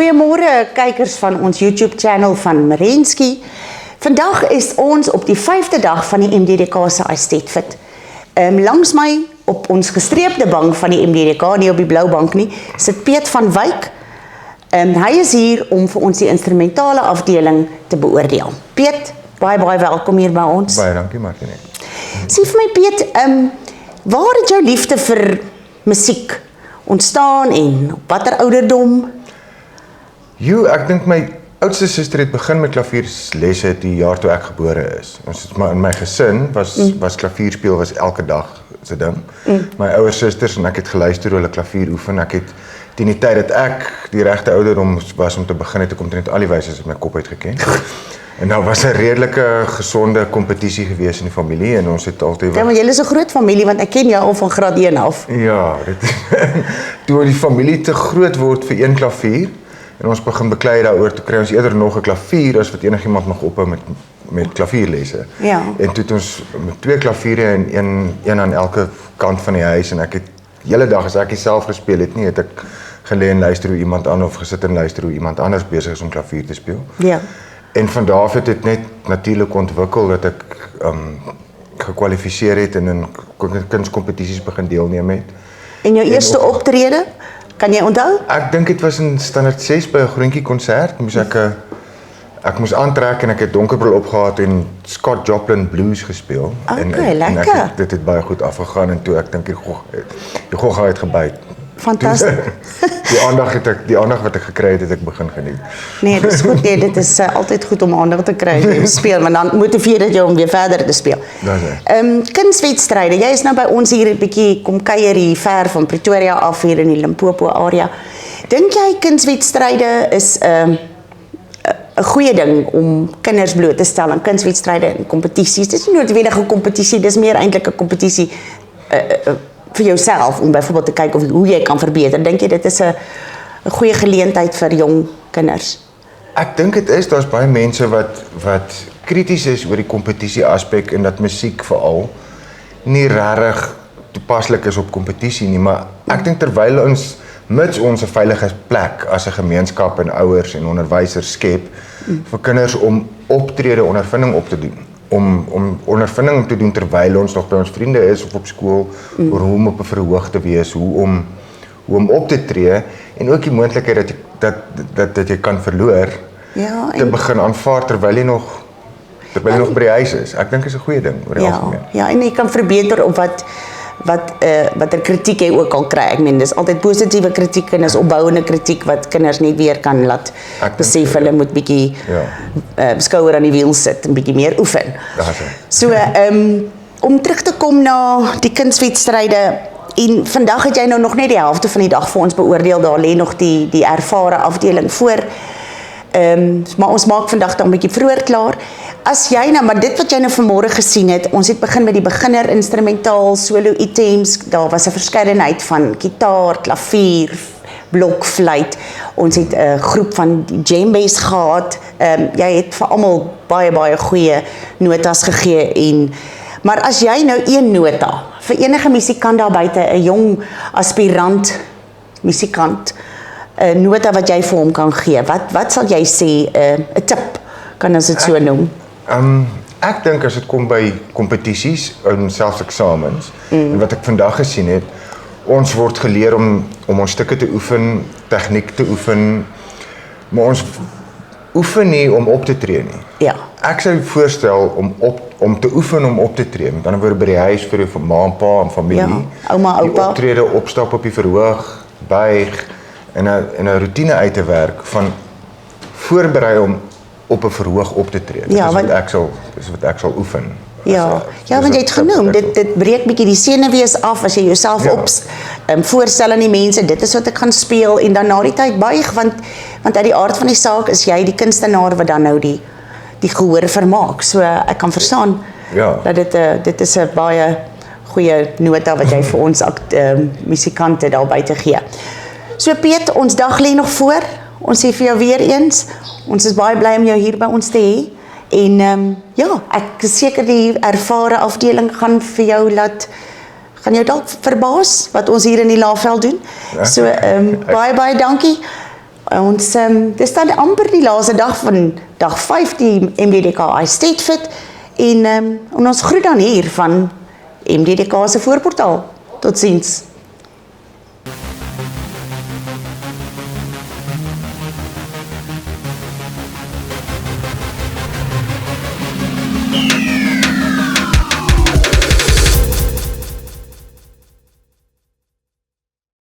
Goeiemôre kykers van ons YouTube channel van Merensky. Vandag is ons op die 5de dag van die MDDK se Estetfit. Langs my op ons gestreepte bank van die MDDK, nie op die blou bank nie, sit Piet van Wyk. Hy is hier om vir ons die instrumentale afdeling te beoordeel. Piet, baie welkom hier by ons. Baie dankie Martine. Sê vir my Piet, waar het jou liefde vir musiek ontstaan en op watter ouderdom? Ek dink my oudste suster het begin met klavierlesse die jaar toe ek gebore is. Maar in my gesin was klavierspeel was elke dag se ding. My ouer susters en ek het geluister hoe hulle klavier oefen. Ek het teen die tyd dat ek die regte ouderdom was om te begin het, ek omtrent al die wyses uit my kop uitgeken. En nou was 'n redelike gesonde kompetisie gewees in die familie en ons het altyd... Ja, maar julle is 'n groot familie, want ek ken jou al van graad 1 af. Ja, toe die familie te groot word vir een klavier, en ons begin beklei daaroor, toe kry ons eerder nog 'n klavier as wat enigiemand mag ophou met klavierlesse. Ja. En toe het ons met 2 klaviere en een aan elke kant van die huis, en ek het die hele dag, as ek self gespeel het nie, het ek gelê en luister hoe iemand anders, of gesit en luister hoe iemand anders besig is om klavier te speel. Ja. En van daar af het dit net natuurlik ontwikkel dat ek gekwalifiseer het en in kunstkompetisies begin deelneem het. En jou eerste optrede, kan jy onthou? Ek dink dit was in standaard 6 by 'n groentjie konsert. Ek moes aantrek en ek het donkerbril opgehad en Scott Joplin blues gespeel. Okay, en lekker. Dit het baie goed afgegaan en toe ek dink die gogga het gebyt. Fantasties. Die aandag wat ek gekry het ek begin geniet. Nee, dit is goed. Nee, dit is altyd goed om aandag te kry as jy speel, maar dan motiveer dit jou om weer verder te speel. Kunstwedstryde. Jy is nou by ons hier 'n bietjie kom kuier hier ver van Pretoria af hier in die Limpopo area. Dink jy kunstwedstryde is 'n goeie ding om kinders bloot te stel aan kunstwedstryde en kompetisies? Dit is nie noodwendig 'n kompetisie, dis meer eintlik 'n kompetisie vir jouself om byvoorbeeld te kyk hoe jy kan verbeter. Dink jy dit is 'n goeie geleentheid vir jong kinders? Ek dink dit is, daar's baie mense wat krities is oor die kompetisie aspek en dat musiek veral nie regtig toepaslik is op kompetisie nie, maar ek dink terwyl ons mits ons 'n veilige plek as 'n gemeenskap en ouers en onderwysers skep vir kinders om optrede ondervinding op te doen. Om ondervinding te doen terwyl ons nog by ons vriende is of op skool, oor hoe om op 'n verhoog te wees, hoe om op te tree en ook die moontlikheid dat jy kan verloor, Ja, te begin aanvaar terwyl jy nog by die huis is. Ek dink is 'n goeie ding oor die algemeen. Ja, en jy kan verbeter op watter kritiek jy ook al kry. Ek meen, dis altyd positiewe kritiek en is opbouende kritiek wat kinders net weer kan laat besef hulle moet bietjie skouer aan die wiel sit en bietjie meer oefen. So, om terug te kom na die kunstwedstryde, en vandag het jy nou nog net die helfte van die dag vir ons beoordeel, daar lê nog die ervare afdeling voor. Maar ons maak vandag dan 'n bietjie vroeër klaar. As jy nou, maar dit wat jy nou vanmôre gesien het, ons het begin met die beginner instrumentaal, solo items, daar was 'n verskeidenheid van gitaar, klavier, blokfluit. Ons het 'n groep van djembes gehad. Jy het vir almal baie goeie notas gegee maar as jy nou een nota vir enige musikant daar buite, 'n jong aspirant musikant, 'n nota wat jy vir hom kan gee, wat sal jy sê, 'n tip, kan ons dit so noem? Ek dink as dit kom by kompetisies en selfs eksamens, en wat ek vandag gesien het, ons word geleer om ons stukke te oefen, tegniek te oefen, maar ons oefen nie om op te tree nie. Ja. Ek sou voorstel om te oefen om op te tree, met ander woorde by die huis vir jou ma en pa en familie. Ja, ouma, oupa. Die optrede, opstap op die verhoog, buig, en 'n roetine uit te werk van voorberei om op 'n verhoog op te tree. Dit is wat ek sal oefen. Ja, want jy het genoem, dit breek bietjie die senuwees af as jy jouself voorstel aan die mense, dit is wat ek gaan speel, en dan na die tyd buig, want uit die aard van die saak is jy die kunstenaar wat dan nou die gehoor vermaak. So ek kan verstaan dat dit is 'n baie goeie nota wat jy vir ons musikante daar buite gee. So Piet, ons dag lê nog voor. Ons sê vir jou weer eens, ons is baie bly om jou hier by ons te hê. En ek is seker die ervare afdeling gaan vir jou gaan jou dalk verbaas wat ons hier in die Laagveld doen. So baie dankie. Ons dis dan amper die laaste dag van dag 5 die MDDK State Fit en ons groet dan hier van MDDK se voorportaal. Totsiens. Yeah.